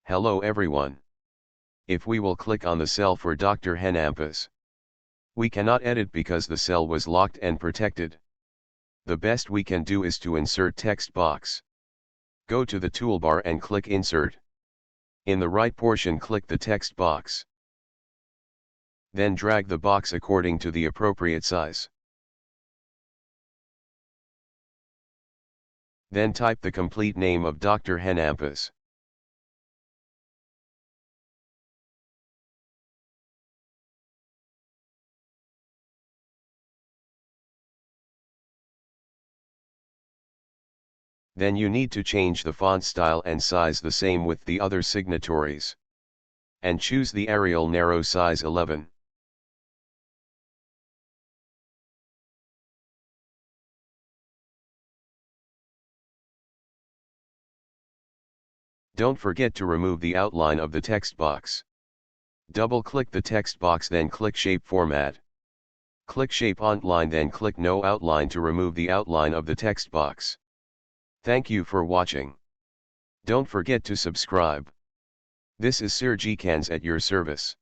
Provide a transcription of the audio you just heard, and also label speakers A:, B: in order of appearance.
A: Hello everyone. If we will click on the cell for Dr. Henampas, we cannot edit because the cell was locked and protected. The best we can do is to insert text box. Go to the toolbar and click Insert. In the right portion click the text box. Then drag the box according to the appropriate size. Then type the complete name of Dr. Henampas. Then you need to change the font style and size the same with the other signatories. And choose the Arial narrow size 11. Don't forget to remove the outline of the text box. Double-click the text box, then click Shape Format. Click Shape Outline, then click No Outline to remove the outline of the text box. Thank you for watching. Don't forget to subscribe. This is Sir Gcans at your service.